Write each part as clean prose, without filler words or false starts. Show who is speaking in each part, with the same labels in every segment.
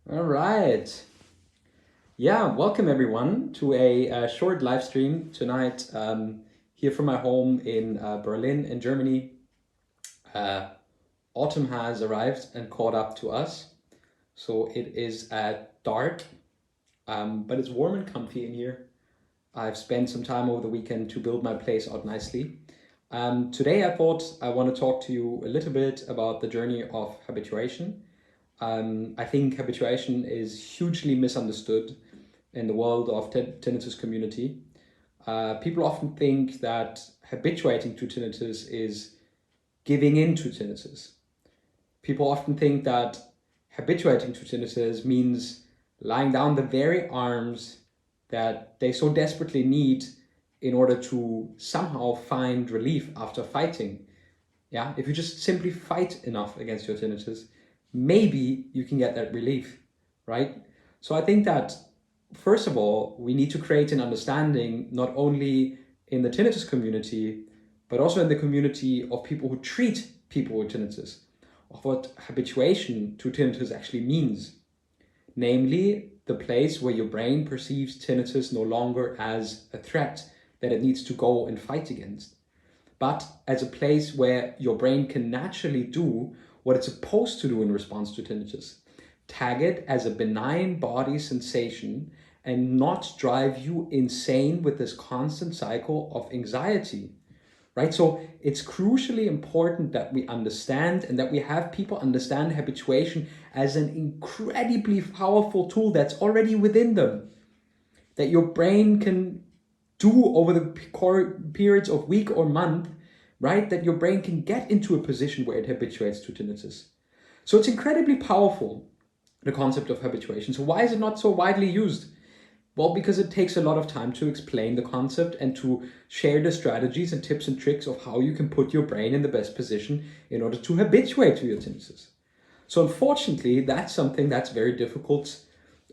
Speaker 1: All right. Yeah, welcome everyone to a short live stream tonight here from my home in Berlin in Germany. Uh, Autumn has arrived and caught up to us. So it is dark, but it's warm and comfy in here. I've spent some time over the weekend to build my place out nicely. Today I thought I want to talk to you a little bit about the journey of habituation. I think habituation is hugely misunderstood in the world of tinnitus community. People often think that habituating to tinnitus is giving in to tinnitus. People often think that habituating to tinnitus means lying down the very arms that they so desperately need in order to somehow find relief after fighting. Yeah, if you just simply fight enough against your tinnitus, maybe you can get that relief, right? So I think that first of all, we need to create an understanding not only in the tinnitus community, but also in the community of people who treat people with tinnitus, of what habituation to tinnitus actually means. Namely, the place where your brain perceives tinnitus no longer as a threat that it needs to go and fight against, but as a place where your brain can naturally do what it's supposed to do in response to tinnitus. Tag it as a benign body sensation and not drive you insane with this constant cycle of anxiety, right? So it's crucially important that we understand and that we have people understand habituation as an incredibly powerful tool that's already within them, that your brain can do over the periods of week or month, right? That your brain can get into a position where it habituates to tinnitus. So it's incredibly powerful, the concept of habituation. So why is it not so widely used? Well, because it takes a lot of time to explain the concept and to share the strategies and tips and tricks of how you can put your brain in the best position in order to habituate to your tinnitus. So unfortunately, that's something that's very difficult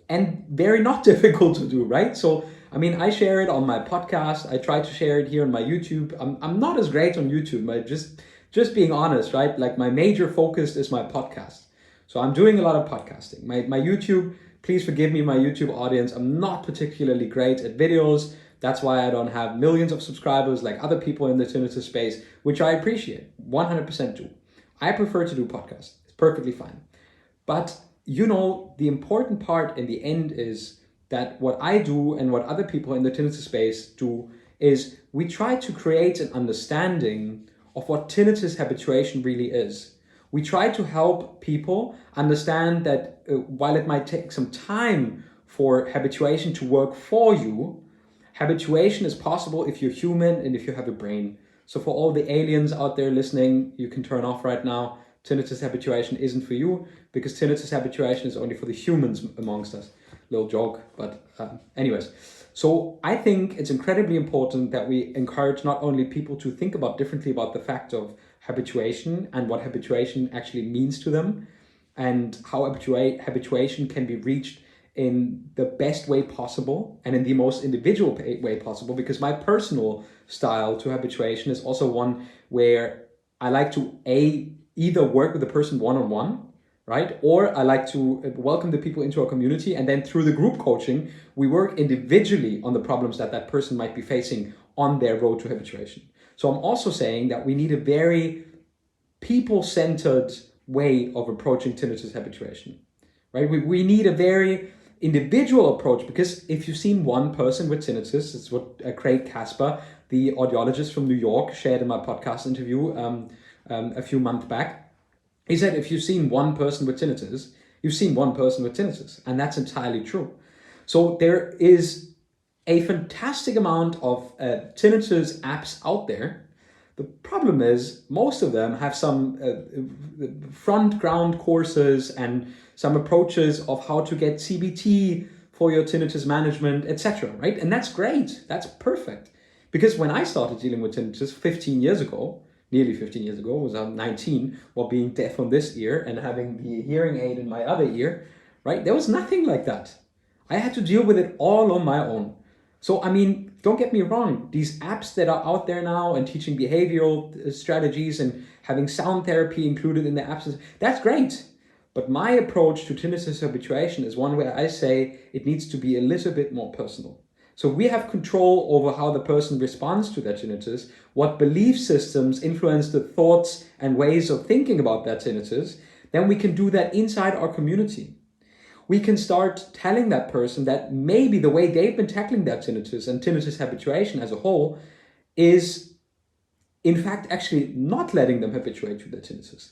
Speaker 1: and very not difficult to do, right? So, I mean, I share it on my podcast. I try to share it here on my YouTube. I'm not as great on YouTube, but just being honest, right? Like my major focus is my podcast. So I'm doing a lot of podcasting. My YouTube, please forgive me, my YouTube audience. I'm not particularly great at videos. That's why I don't have millions of subscribers like other people in the tinnitus space, which I appreciate, 100% do. I prefer to do podcasts. It's perfectly fine. But the important part in the end is that what I do and what other people in the tinnitus space do is we try to create an understanding of what tinnitus habituation really is. We try to help people understand that while it might take some time for habituation to work for you, habituation is possible if you're human and if you have a brain. So for all the aliens out there listening, you can turn off right now. Tinnitus habituation isn't for you because tinnitus habituation is only for the humans amongst us. Little joke, but anyways. So I think it's incredibly important that we encourage not only people to think about differently about the fact of habituation and what habituation actually means to them and how habituation can be reached in the best way possible and in the most individual way possible, because my personal style to habituation is also one where I like to either work with a person one-on-one, right? Or I like to welcome the people into our community, and then through the group coaching, we work individually on the problems that that person might be facing on their road to habituation. So I'm also saying that we need a very people-centered way of approaching tinnitus habituation, right? We need a very individual approach, because if you've seen one person with tinnitus, it's what Craig Casper, the audiologist from New York, shared in my podcast interview a few months back. He said, if you've seen one person with tinnitus, you've seen one person with tinnitus, and that's entirely true. So there is a fantastic amount of tinnitus apps out there. The problem is most of them have some front ground courses and some approaches of how to get CBT for your tinnitus management, etc. Right? And that's great. That's perfect. Because when I started dealing with tinnitus 15 years ago, nearly 15 years ago, was 19, while being deaf on this ear and having the hearing aid in my other ear, right? There was nothing like that. I had to deal with it all on my own. So, I mean, don't get me wrong, these apps that are out there now and teaching behavioral strategies and having sound therapy included in the apps, that's great. But my approach to tinnitus habituation is one where I say it needs to be a little bit more personal. So we have control over how the person responds to their tinnitus, what belief systems influence the thoughts and ways of thinking about that tinnitus. Then we can do that inside our community. We can start telling that person that maybe the way they've been tackling that tinnitus and tinnitus habituation as a whole is in fact actually not letting them habituate to their tinnitus.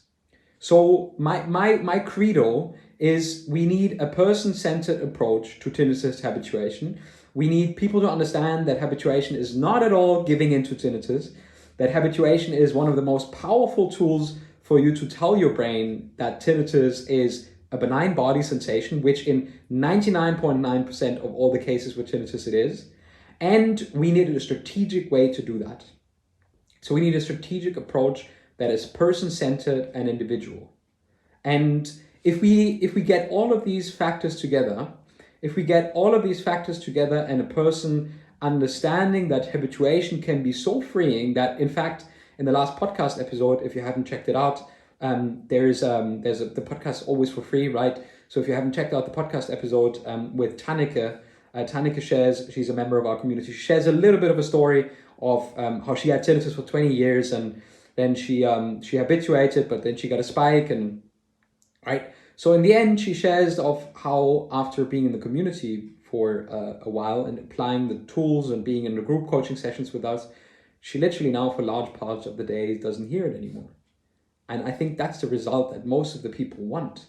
Speaker 1: So my credo is we need a person-centered approach to tinnitus habituation. We need people to understand that habituation is not at all giving into tinnitus, that habituation is one of the most powerful tools for you to tell your brain that tinnitus is a benign body sensation, which in 99.9% of all the cases with tinnitus it is. And we needed a strategic way to do that. So we need a strategic approach that is person-centered and individual. And if we get all of these factors together, and a person understanding that habituation can be so freeing that, in fact, in the last podcast episode, if you haven't checked it out, the podcast always for free, right? So if you haven't checked out the podcast episode with Tanneke, Tanneke shares, she's a member of our community, she shares a little bit of a story of how she had tinnitus for 20 years and then she habituated, but then she got a spike, and right. So in the end, she shares of how after being in the community for a while and applying the tools and being in the group coaching sessions with us, she literally now for large parts of the day doesn't hear it anymore. And I think that's the result that most of the people want.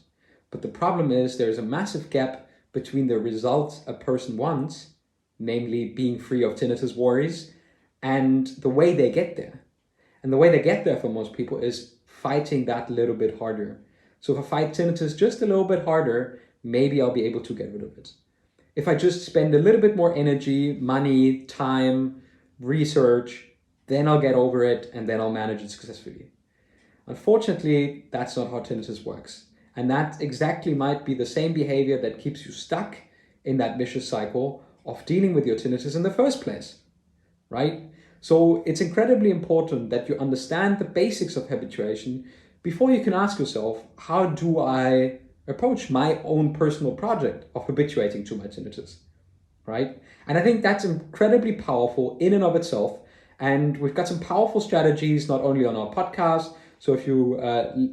Speaker 1: But the problem is there's a massive gap between the results a person wants, namely being free of tinnitus worries, and the way they get there. And the way they get there for most people is fighting that little bit harder. So if I fight tinnitus just a little bit harder, maybe I'll be able to get rid of it. If I just spend a little bit more energy, money, time, research, then I'll get over it and then I'll manage it successfully. Unfortunately, that's not how tinnitus works. And that exactly might be the same behavior that keeps you stuck in that vicious cycle of dealing with your tinnitus in the first place, right? So it's incredibly important that you understand the basics of habituation before you can ask yourself, how do I approach my own personal project of habituating to my tinnitus, right? And I think that's incredibly powerful in and of itself. And we've got some powerful strategies, not only on our podcast. So if you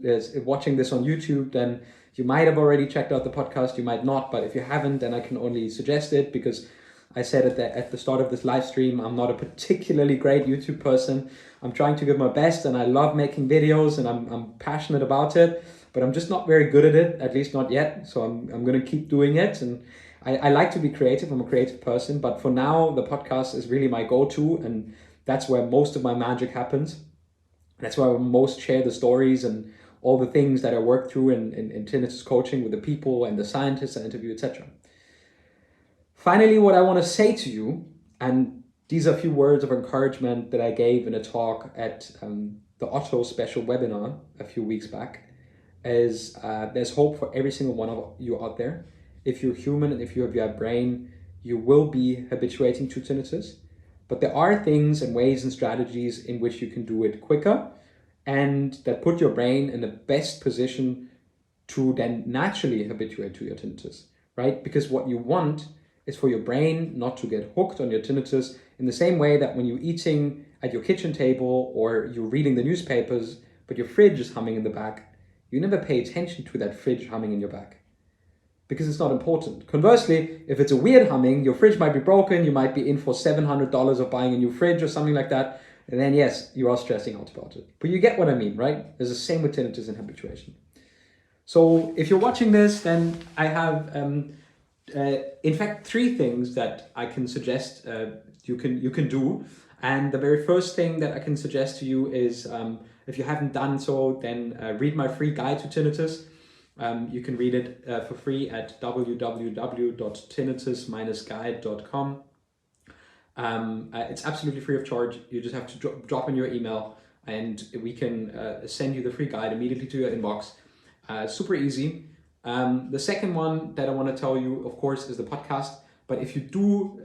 Speaker 1: is watching this on YouTube, then you might have already checked out the podcast, you might not, but if you haven't, then I can only suggest it because I said at the start of this live stream, I'm not a particularly great YouTube person. I'm trying to give my best and I love making videos and I'm passionate about it, but I'm just not very good at it, at least not yet. So I'm going to keep doing it. And I like to be creative. I'm a creative person, but for now, the podcast is really my go-to. And that's where most of my magic happens. That's where I most share the stories and all the things that I work through in tinnitus coaching with the people and the scientists I interview, etc. Finally, what I want to say to you, and these are a few words of encouragement that I gave in a talk at the Otto special webinar a few weeks back, is there's hope for every single one of you out there. If you're human and if you have your brain, you will be habituating to tinnitus. But there are things and ways and strategies in which you can do it quicker and that put your brain in the best position to then naturally habituate to your tinnitus, right? Because what you want is for your brain not to get hooked on your tinnitus in the same way that when you're eating at your kitchen table or you're reading the newspapers, but your fridge is humming in the back, you never pay attention to that fridge humming in your back because it's not important. Conversely, if it's a weird humming, your fridge might be broken, you might be in for $700 of buying a new fridge or something like that, and then yes, you are stressing out about it. But you get what I mean, right? It's the same with tinnitus and habituation. So if you're watching this, then I have in fact 3 things that I can suggest you can do. And the very first thing that I can suggest to you is if you haven't done so, then read my free guide to tinnitus. You can read it for free at www.tinnitus-guide.com. It's absolutely free of charge. You just have to drop in your email and we can send you the free guide immediately to your inbox. Super easy. The second one that I want to tell you, of course, is the podcast. But if you do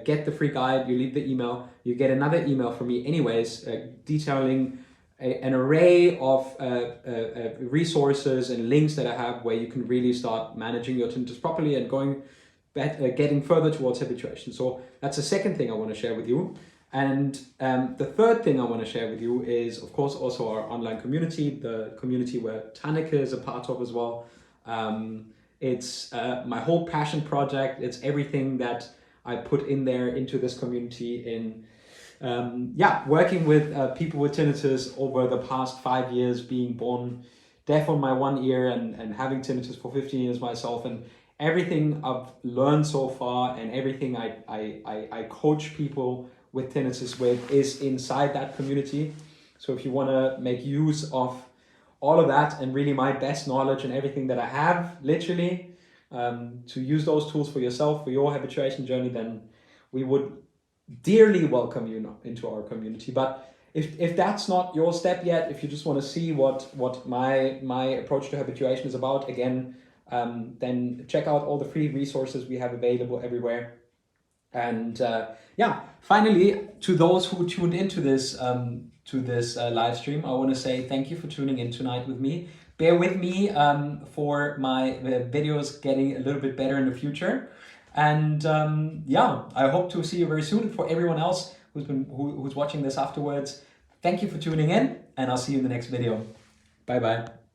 Speaker 1: get the free guide, you leave the email, you get another email from me anyways, detailing an array of resources and links that I have where you can really start managing your tinnitus properly and getting further towards habituation. So that's the second thing I want to share with you. And the third thing I want to share with you is, of course, also our online community, the community where Tannika is a part of as well. It's my whole passion project. It's everything that I put in there into this community in working with people with tinnitus over the past 5 years, being born deaf on my one ear and having tinnitus for 15 years myself, and everything I've learned so far and everything I coach people with tinnitus with is inside that community. So if you want to make use of all of that and really my best knowledge and everything that I have, literally, to use those tools for yourself, for your habituation journey, then we would dearly welcome you into our community. But if that's not your step yet, if you just want to see what my approach to habituation is about, again, then check out all the free resources we have available everywhere. And finally, to those who tuned into this live stream, I want to say thank you for tuning in tonight with me. Bear with me for my videos getting a little bit better in the future. And I hope to see you very soon. For everyone else who's watching this afterwards, thank you for tuning in, and I'll see you in the next video. Bye bye.